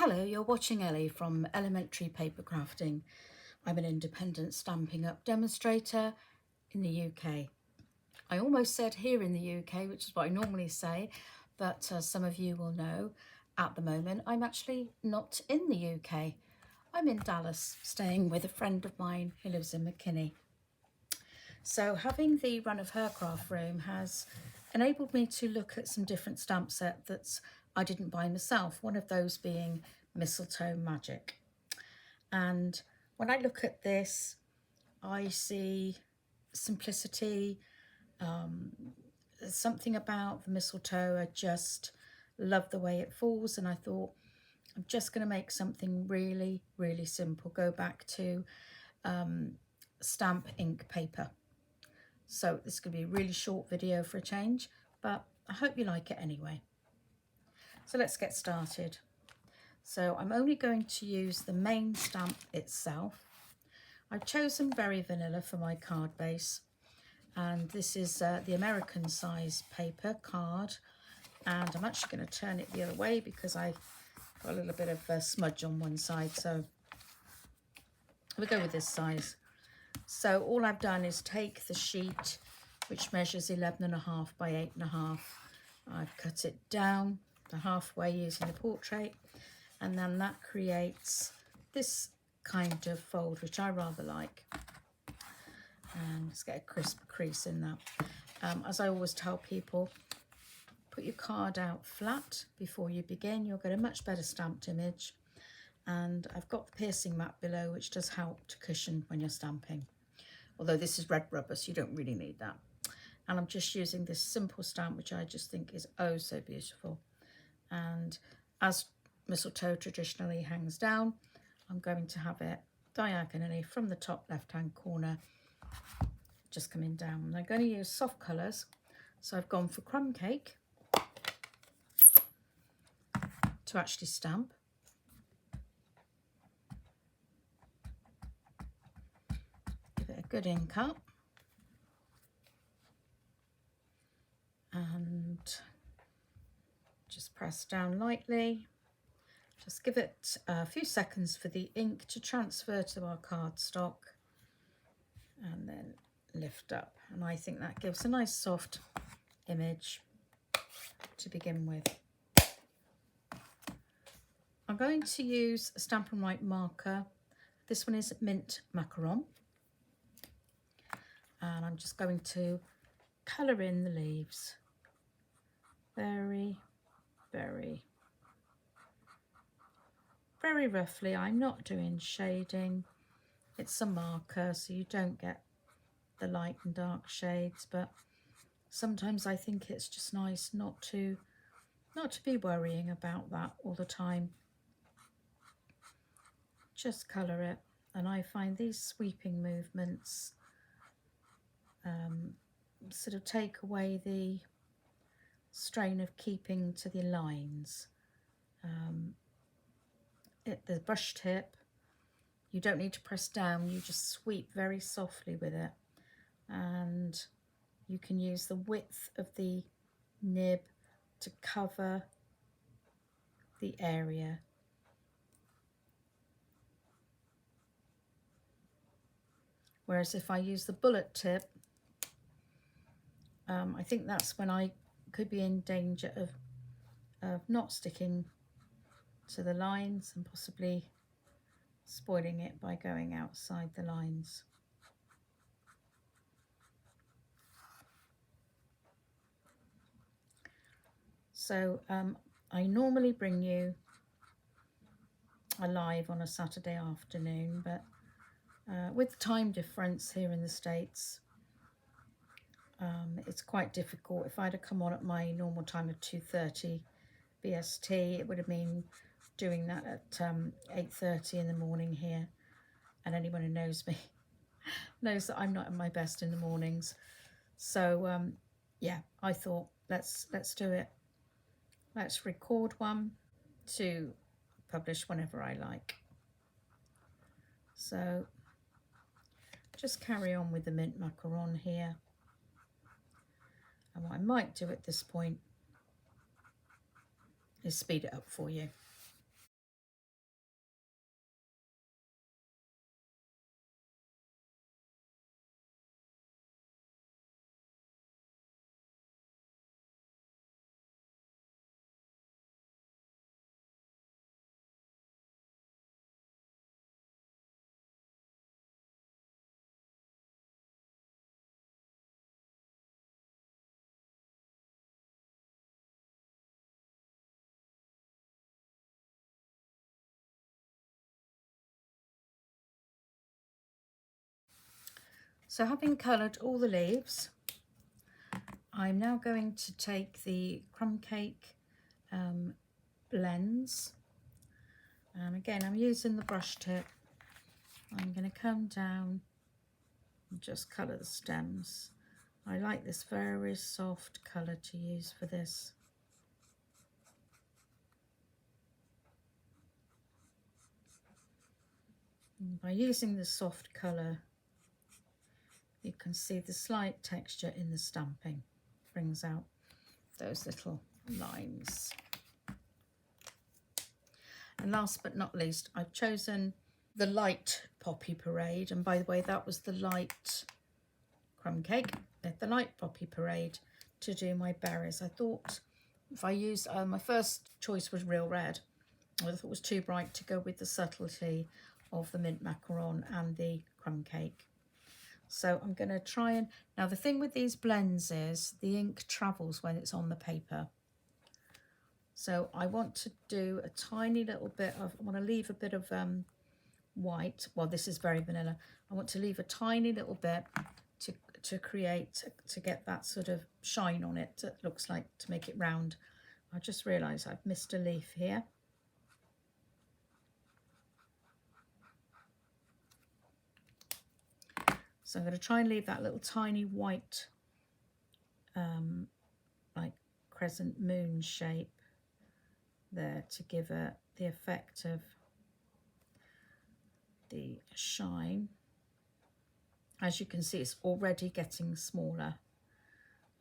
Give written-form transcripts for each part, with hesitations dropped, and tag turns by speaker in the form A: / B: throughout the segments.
A: Hello, you're watching Ellie from Elementary Paper Crafting. I'm an independent Stampin' Up demonstrator in the UK. I almost said here in the UK, which is what I normally say, but some of you will know at the moment I'm actually not in the UK. I'm in Dallas, staying with a friend of mine who lives in McKinney. So having the run of her craft room has enabled me to look at some different stamp sets that I didn't buy myself, one of those being Mistletoe Magic. And when I look at this, I see simplicity, something about the mistletoe. I just love the way it falls, and I thought I'm just going to make something really, really simple. Go back to stamp ink paper. So this is going to be a really short video for a change, but I hope you like it anyway. So let's get started. So I'm only going to use the main stamp itself. I've chosen very vanilla for my card base, and this is the American size paper card, and I'm actually going to turn it the other way because I've got a little bit of smudge on one side, so we'll go with this size. So all I've done is take the sheet, which measures 11.5 by 8.5. I've cut it down to halfway using the portrait, and then that creates this kind of fold, which I rather like. And let's get a crisp crease in that. As I always tell people, put your card out flat before you begin. You'll get a much better stamped image. And I've got the piercing mat below, which does help to cushion when you're stamping. Although this is red rubber, so you don't really need that. And I'm just using this simple stamp, which I just think is oh so beautiful. And as mistletoe traditionally hangs down, I'm going to have it diagonally from the top left-hand corner, just coming down. And I'm going to use soft colours, so I've gone for crumb cake to actually stamp. Give it a good ink up. And just press down lightly. Just give it a few seconds for the ink to transfer to our cardstock, and then lift up. And I think that gives a nice soft image to begin with. I'm going to use a Stampin' Up marker. This one is Mint Macaron. And I'm just going to colour in the leaves. Very, very roughly. I'm not doing shading. It's a marker, so you don't get the light and dark shades, but sometimes I think it's just nice not to be worrying about that all the time. Just colour it, and I find these sweeping movements sort of take away the strain of keeping to the lines. The brush tip, you don't need to press down, you just sweep very softly with it, and you can use the width of the nib to cover the area. Whereas if I use the bullet tip, I think that's when I could be in danger of not sticking to the lines and possibly spoiling it by going outside the lines. So I normally bring you a live on a Saturday afternoon, but with the time difference here in the States, it's quite difficult. If I'd have come on at my normal time of 2:30 BST, it would have been doing that at 8:30 in the morning here, and anyone who knows me knows that I'm not at my best in the mornings. So yeah, I thought let's do it. Let's record one to publish whenever I like. So just carry on with the mint macaron here. And what I might do at this point is speed it up for you. So having coloured all the leaves, I'm now going to take the crumb cake blends, and again I'm using the brush tip. I'm going to come down and just colour the stems. I like this very soft colour to use for this. And by using the soft colour, you can see the slight texture in the stamping brings out those little lines. And last but not least, I've chosen the light Poppy Parade, and by the way, that was the light crumb cake, the light Poppy Parade, to do my berries. I thought if I used, my first choice was real red. I thought it was too bright to go with the subtlety of the mint macaron and the crumb cake. So I'm going to try and, now the thing with these blends is the ink travels when it's on the paper. So I want to do a tiny little bit of, I want to leave a bit of white. Well, this is very vanilla. I want to leave a tiny little bit to create, to get that sort of shine on it. It looks like, to make it round. I just realised I've missed a leaf here. So I'm going to try and leave that little tiny white, like crescent moon shape there to give it the effect of the shine. As you can see, it's already getting smaller.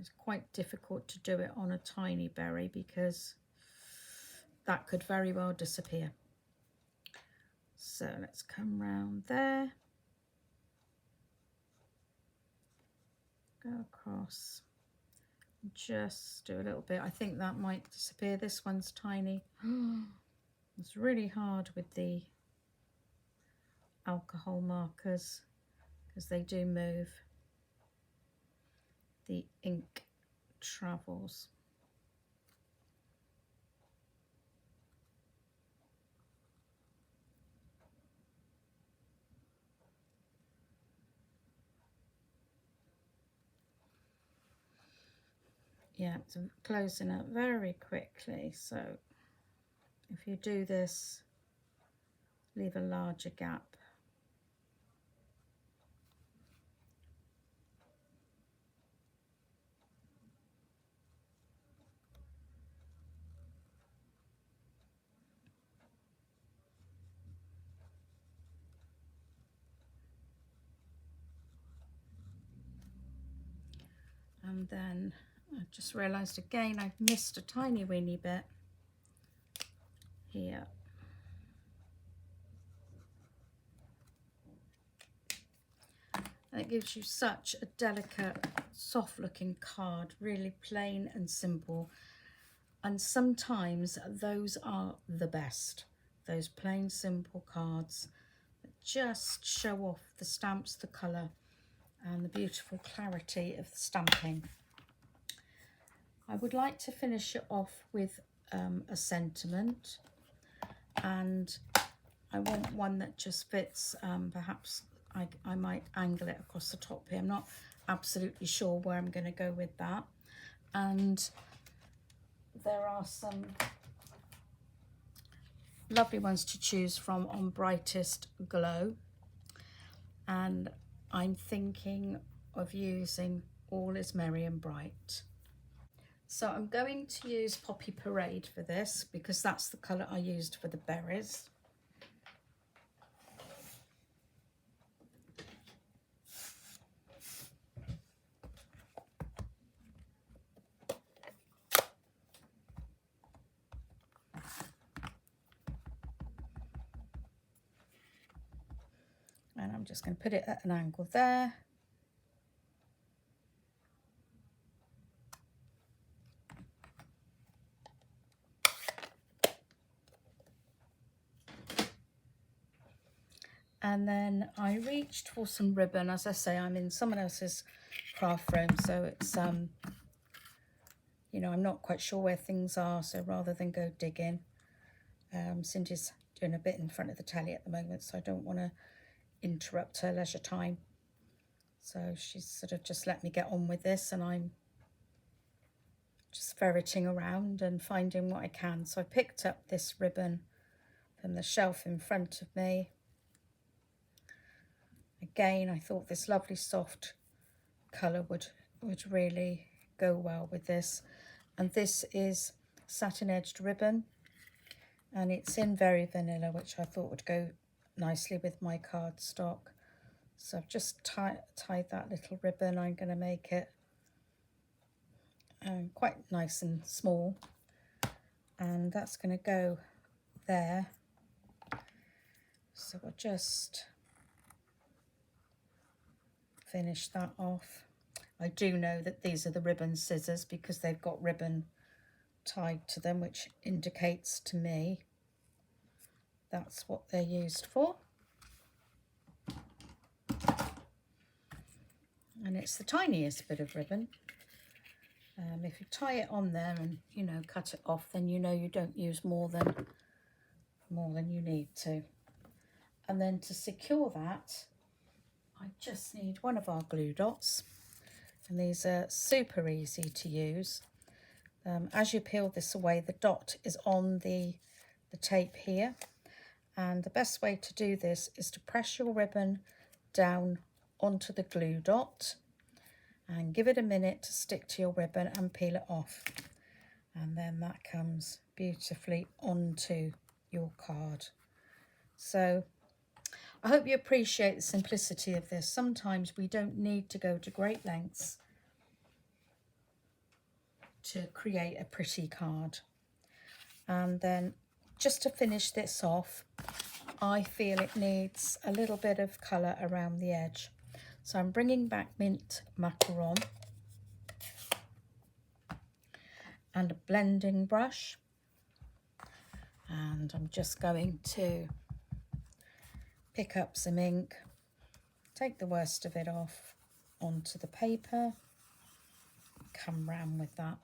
A: It's quite difficult to do it on a tiny berry because that could very well disappear. So let's come round there. Go across, just do a little bit. I think that might disappear. This one's tiny. It's really hard with the alcohol markers because they do move. The ink travels. Yeah, it's closing up very quickly. So if you do this, leave a larger gap. And then I just realised again I've missed a tiny weeny bit here. And it gives you such a delicate, soft looking card, really plain and simple. And sometimes those are the best, those plain simple cards that just show off the stamps, the colour and the beautiful clarity of the stamping. I would like to finish it off with a sentiment, and I want one that just fits. Perhaps I might angle it across the top here. I'm not absolutely sure where I'm going to go with that. And there are some lovely ones to choose from on Brightest Glow, and I'm thinking of using All Is Merry and Bright. So I'm going to use Poppy Parade for this because that's the colour I used for the berries. And I'm just going to put it at an angle there. And then I reached for some ribbon. As I say, I'm in someone else's craft room, so it's, you know, I'm not quite sure where things are, so rather than go digging, Cindy's doing a bit in front of the telly at the moment, so I don't want to interrupt her leisure time. So she's sort of just let me get on with this, and I'm just ferreting around and finding what I can. So I picked up this ribbon from the shelf in front of me. Again, I thought this lovely soft colour would really go well with this. And this is satin edged ribbon, and it's in Very Vanilla, which I thought would go nicely with my cardstock. So I've just tied that little ribbon. I'm going to make it quite nice and small, and that's going to go there. So I'll just finish that off. I do know that these are the ribbon scissors because they've got ribbon tied to them, which indicates to me that's what they're used for. And it's the tiniest bit of ribbon. If you tie it on there and, you know, cut it off, then you know you don't use more than you need to. And then to secure that, I just need one of our glue dots, and these are super easy to use. As you peel this away, the dot is on the tape here, and the best way to do this is to press your ribbon down onto the glue dot and give it a minute to stick to your ribbon and peel it off, and then that comes beautifully onto your card. So I hope you appreciate the simplicity of this. Sometimes we don't need to go to great lengths to create a pretty card. And then just to finish this off, I feel it needs a little bit of colour around the edge. So I'm bringing back Mint Macaron and a blending brush, and I'm just going to pick up some ink, take the worst of it off onto the paper, come round with that.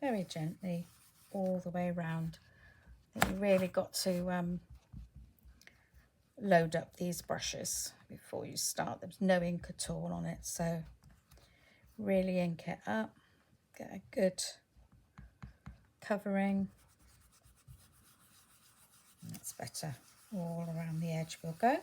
A: Very gently all the way around. I think you really got to load up these brushes before you start. There's no ink at all on it, so really ink it up, get a good covering. That's better. All around the edge we'll go.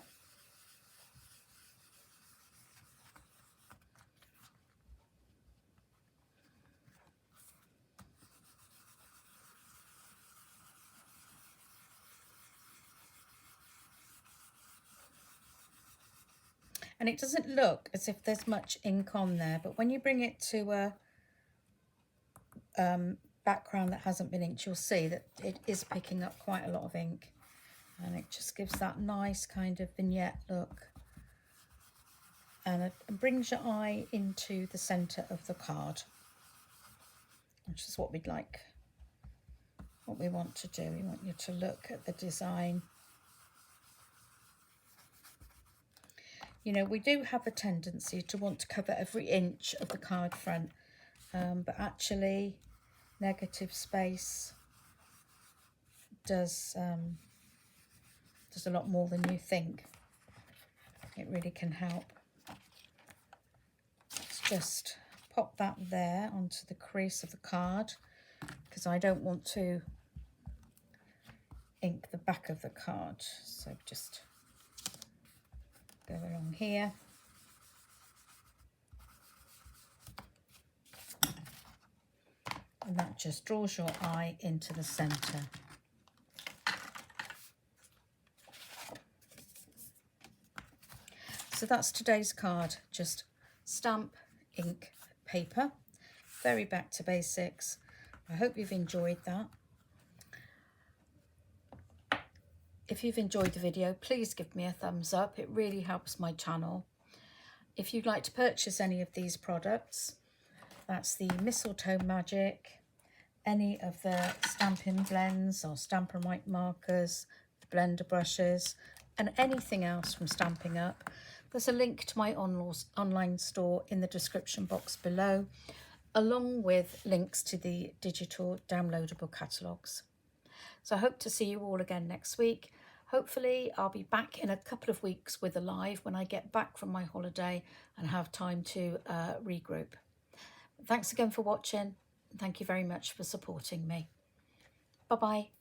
A: And it doesn't look as if there's much ink on there, but when you bring it to a background that hasn't been inked, you'll see that it is picking up quite a lot of ink, and it just gives that nice kind of vignette look, and it brings your eye into the centre of the card, which is what we'd like, what we want to do. We want you to look at the design. You know, we do have a tendency to want to cover every inch of the card front, but actually negative space does a lot more than you think. It really can help. Let's just pop that there onto the crease of the card, because I don't want to ink the back of the card. So just go along here. And that just draws your eye into the centre. So that's today's card, just stamp, ink, paper. Very back to basics. I hope you've enjoyed that. If you've enjoyed the video, please give me a thumbs up. It really helps my channel. If you'd like to purchase any of these products, that's the Mistletoe Magic, any of the Stampin' blends or Stampin'Up markers, the blender brushes, and anything else from Stampin'Up, there's a link to my online store in the description box below. along with links to the digital downloadable catalogues. So I hope to see you all again next week. Hopefully I'll be back in a couple of weeks with a live when I get back from my holiday and have time to regroup. Thanks again for watching. Thank you very much for supporting me. Bye-bye.